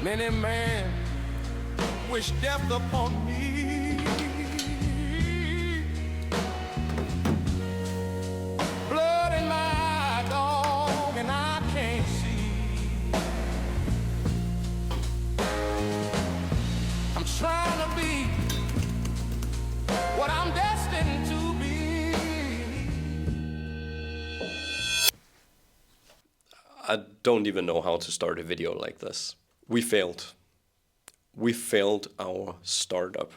Many men wish death upon me. Blood in my eye, dog, and I can't see. I'm trying to be what I'm destined to be. I don't even know how to start a video like this. We failed. We failed our startup.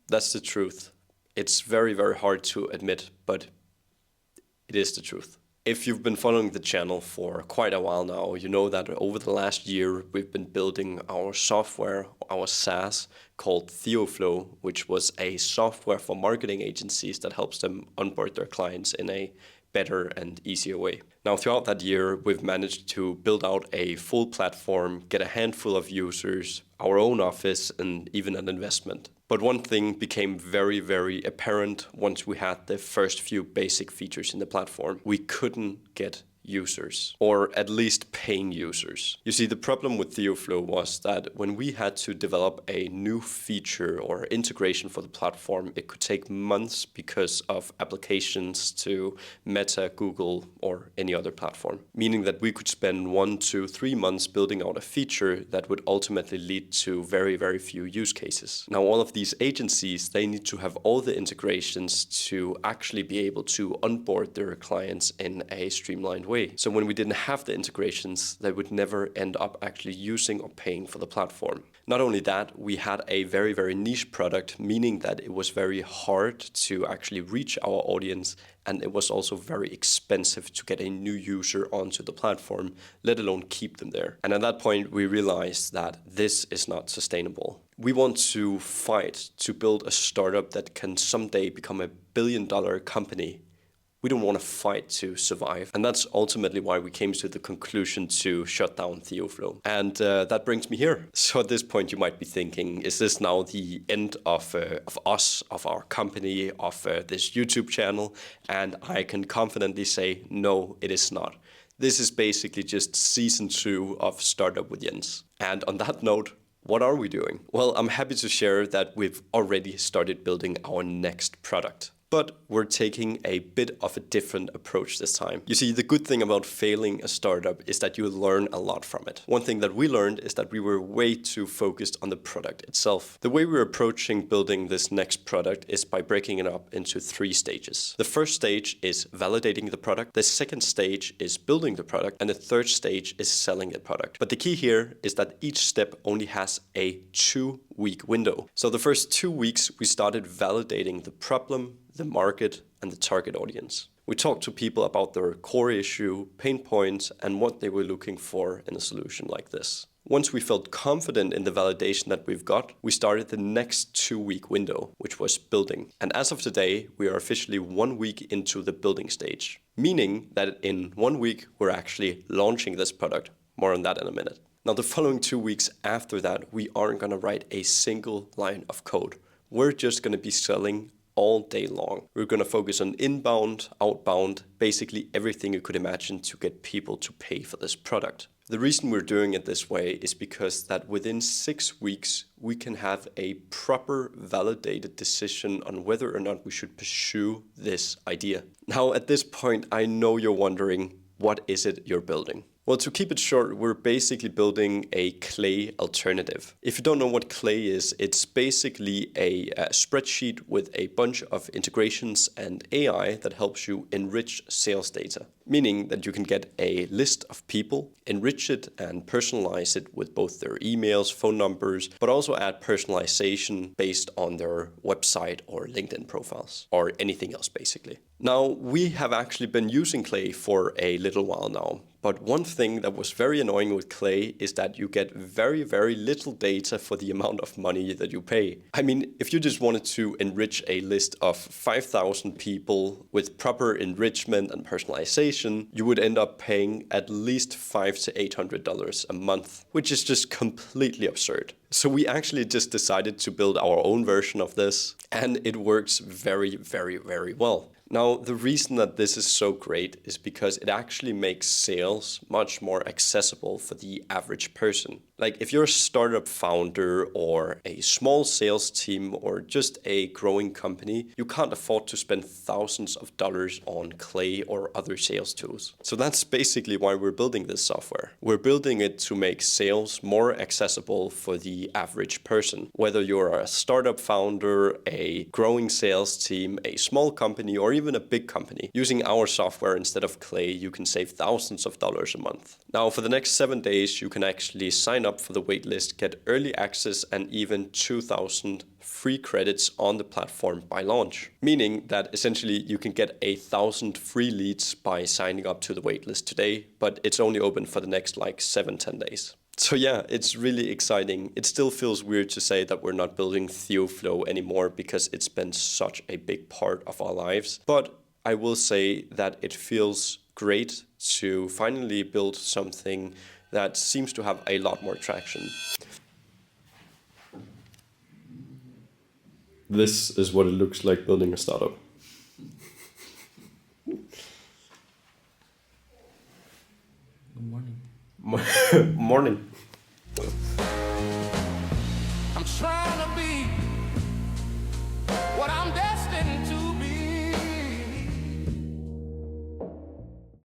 That's the truth. It's very, very hard to admit, but it is the truth. If you've been following the channel for quite a while now, you know that over the last year, we've been building our software, our SaaS, called TheoFlow, which was a software for marketing agencies that helps them onboard their clients in a better and easier way. Now, throughout that year, we've managed to build out a full platform, get a handful of users, our own office, and even an investment. But one thing became very, very apparent once we had the first few basic features in the platform. We couldn't get users, or at least paying users. You see, the problem with TheoFlow was that when we had to develop a new feature or integration for the platform, it could take months because of applications to Meta, Google, or any other platform. Meaning that we could spend 1 to 3 months building out a feature that would ultimately lead to very, very few use cases. Now, all of these agencies, they need to have all the integrations to actually be able to onboard their clients in a streamlined way. So when we didn't have the integrations, they would never end up actually using or paying for the platform. Not only that, we had a very, very niche product, meaning that it was very hard to actually reach our audience, and it was also very expensive to get a new user onto the platform, let alone keep them there. And at that point, we realized that this is not sustainable. We want to fight to build a startup that can someday become a billion-dollar company. We don't want to fight to survive. And that's ultimately why we came to the conclusion to shut down TheoFlow. And that brings me here. So at this point, you might be thinking, is this now the end of us, of our company, of this YouTube channel? And I can confidently say, no, it is not. This is basically just season 2 of Startup with Jens. And on that note, what are we doing? Well, I'm happy to share that we've already started building our next product. But we're taking a bit of a different approach this time. You see, the good thing about failing a startup is that you learn a lot from it. One thing that we learned is that we were way too focused on the product itself. The way we're approaching building this next product is by breaking it up into 3 stages. The first stage is validating the product. The second stage is building the product. And the third stage is selling the product. But the key here is that each step only has a 2-week window. So the first 2 weeks, we started validating the problem, the market, and the target audience. We talked to people about their core issue, pain points, and what they were looking for in a solution like this. Once we felt confident in the validation that we've got, we started the next 2-week window, which was building. And as of today, we are officially 1 week into the building stage, meaning that in 1 week, we're actually launching this product. More on that in a minute. Now, the following 2 weeks after that, we aren't going to write a single line of code. We're just going to be selling all day long. We're going to focus on inbound, outbound, basically everything you could imagine to get people to pay for this product. The reason we're doing it this way is because that within 6 weeks, we can have a proper validated decision on whether or not we should pursue this idea. Now, at this point, I know you're wondering, what is it you're building? Well, to keep it short, we're basically building a Clay alternative. If you don't know what Clay is, it's basically a spreadsheet with a bunch of integrations and AI that helps you enrich sales data. Meaning that you can get a list of people, enrich it and personalize it with both their emails, phone numbers, but also add personalization based on their website or LinkedIn profiles or anything else basically. Now, we have actually been using Clay for a little while now. But one thing that was very annoying with Clay is that you get very, very little data for the amount of money that you pay. I mean, if you just wanted to enrich a list of 5,000 people with proper enrichment and personalization, you would end up paying at least $500 to $800 a month, which is just completely absurd. So we actually just decided to build our own version of this, and it works very, very, very well. Now, the reason that this is so great is because it actually makes sales much more accessible for the average person. Like if you're a startup founder or a small sales team or just a growing company, you can't afford to spend thousands of dollars on clay or other sales tools. So that's basically why we're building this software. We're building it to make sales more accessible for the average person. Whether you're a startup founder, a growing sales team, a small company, or even a big company, using our software instead of clay, you can save thousands of dollars a month. Now, for the next 7 days, you can actually sign up for the waitlist, get early access, and even 2,000 free credits on the platform by launch. Meaning that essentially you can get 1,000 free leads by signing up to the waitlist today, but it's only open for the next like 7-10 days. So yeah, it's really exciting. It still feels weird to say that we're not building TheoFlow anymore because it's been such a big part of our lives. But I will say that it feels great to finally build something that seems to have a lot more traction. This is what it looks like building a startup. Good morning. Morning.